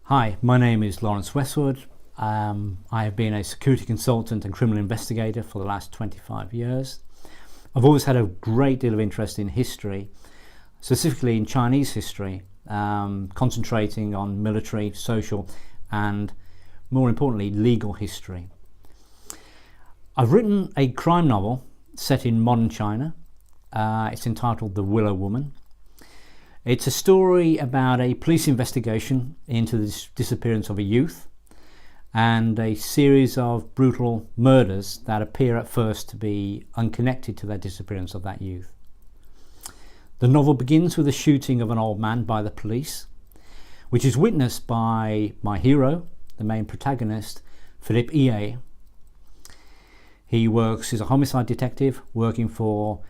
Hi, my name is Laurence Westwood. I have been a security consultant and criminal investigator for the last 25 years. I've always had a great deal of interest in history, specifically in Chinese history, concentrating on military, social, and more importantly, legal history. I've written a crime novel set in modern China. It's entitled WIllow Woman. It's a story about a police investigation into the disappearance of a youth and a series of brutal murders that appear at first to be unconnected to the disappearance of that youth. The novel begins with the shooting of an old man by the police, which is witnessed by my hero, the main protagonist, Philip E.A. He works as a homicide detective working for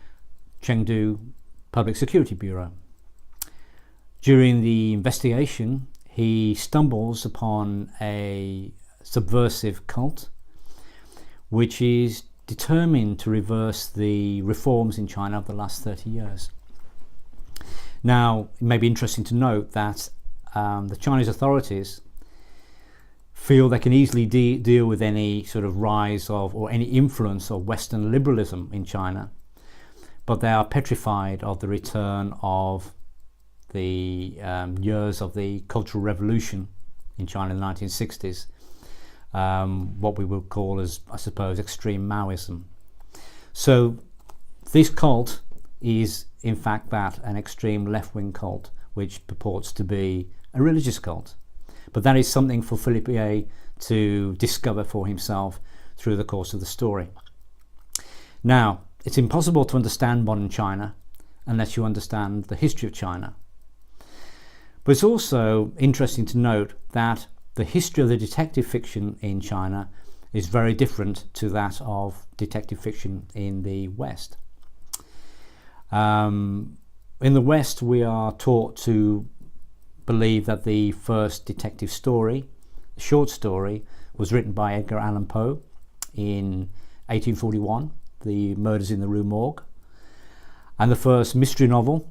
Chengdu Public Security Bureau. During the investigation, he stumbles upon a subversive cult which is determined to reverse the reforms in China of the last 30 years. Now, it may be interesting to note that the Chinese authorities feel they can easily deal with any sort of rise of or any influence of Western liberalism in China, but they are petrified of the return of the years of the Cultural Revolution in China in the 1960s, what we would call as, I suppose, extreme Maoism. So this cult is in fact an extreme left-wing cult which purports to be a religious cult. But that is something for Philip A. to discover for himself through the course of the story. Now, it's impossible to understand modern China unless you understand the history of China. But it's also interesting to note that the history of the detective fiction in China is very different to that of detective fiction in the West. In the West, we are taught to believe that the first detective story, short story, was written by Edgar Allan Poe in 1841, The Murders in the Rue Morgue, and the first mystery novel,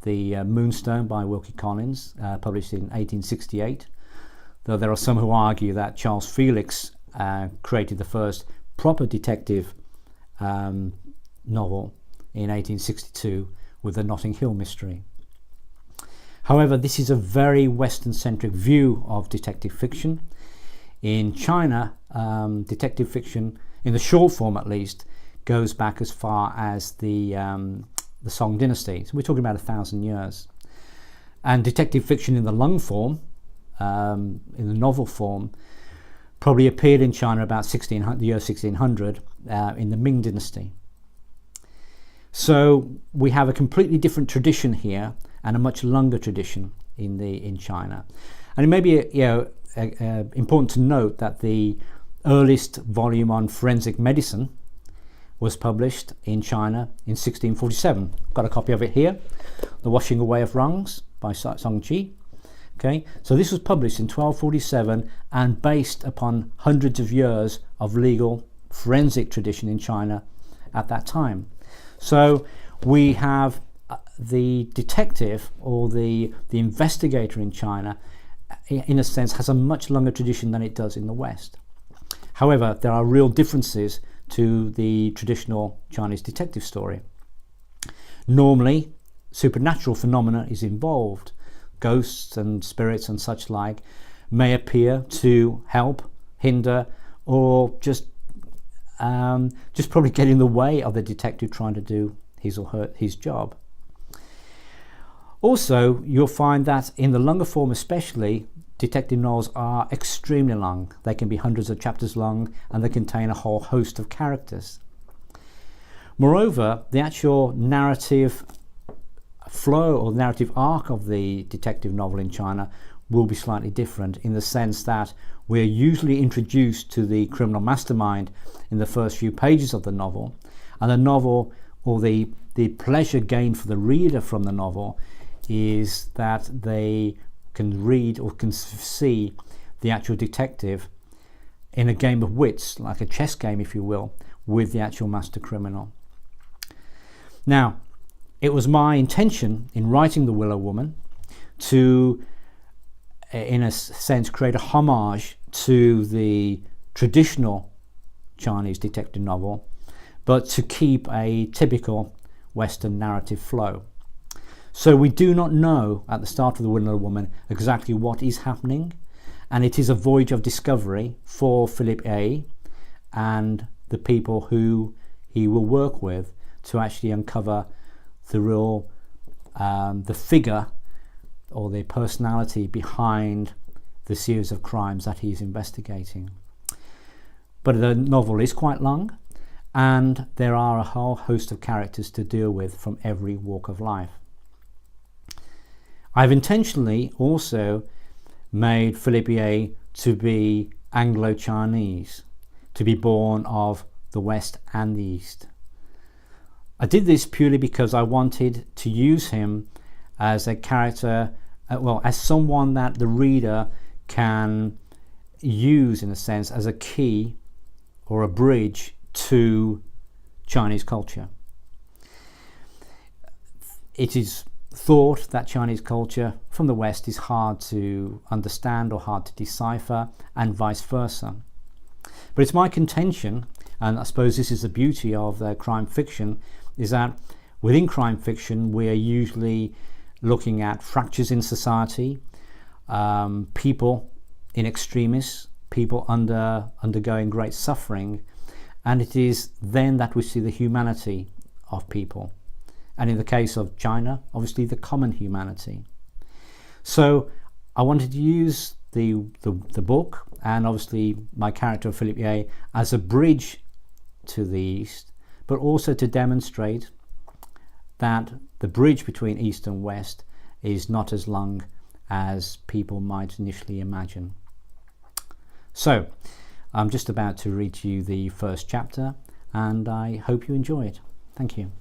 The Moonstone by Wilkie Collins, published in 1868, though there are some who argue that Charles Felix created the first proper detective novel in 1862 with the Notting Hill mystery. However, this is a very Western-centric view of detective fiction. In China, detective fiction, in the short form at least, goes back as far as the Song dynasty. So we're talking about 1,000 years. And detective fiction in the long form, in the novel form, probably appeared in China about the year 1600 in the Ming dynasty. So we have a completely different tradition here and a much longer tradition in China. And it may be important to note that the earliest volume on forensic medicine was published in China in 1647. Got a copy of it here, The Washing Away of Wrongs by Song Chi. Okay, so this was published in 1247 and based upon hundreds of years of legal forensic tradition in China at that time. So we have the detective or the investigator in China, in a sense, has a much longer tradition than it does in the West. However, there are real differences to the traditional Chinese detective story. Normally, supernatural phenomena is involved. Ghosts and spirits and such like may appear to help, hinder, or just probably get in the way of the detective trying to do his job. Also, you'll find that in the longer form especially, detective novels are extremely long. They can be hundreds of chapters long and they contain a whole host of characters. Moreover, the actual narrative flow or narrative arc of the detective novel in China will be slightly different in the sense that we're usually introduced to the criminal mastermind in the first few pages of the novel, and the novel or the pleasure gained for the reader from the novel is that they can read or can see the actual detective in a game of wits, like a chess game if you will, with the actual master criminal. Now, it was my intention in writing The Willow Woman to in a sense, create a homage to the traditional Chinese detective novel, but to keep a typical Western narrative flow. So we do not know at the start of The WIllow Woman exactly what is happening, and it is a voyage of discovery for Philip A. and the people who he will work with to actually uncover the real, the figure or the personality behind the series of crimes that he's investigating. But the novel is quite long, and there are a whole host of characters to deal with from every walk of life. I've intentionally also made Philip A. to be Anglo-Chinese, to be born of the West and the East. I did this purely because I wanted to use him as a character, as someone that the reader can use, in a sense, as a key or a bridge to Chinese culture. It is thought that Chinese culture from the West is hard to understand or hard to decipher, and vice versa. But it's my contention, and I suppose this is the beauty of crime fiction, is that within crime fiction we are usually looking at fractures in society, people in extremis, people undergoing great suffering, and it is then that we see the humanity of people. And in the case of China, obviously the common humanity. So I wanted to use the book and obviously my character Philip A. as a bridge to the East, but also to demonstrate that the bridge between East and West is not as long as people might initially imagine. So I'm just about to read to you the first chapter, and I hope you enjoy it. Thank you.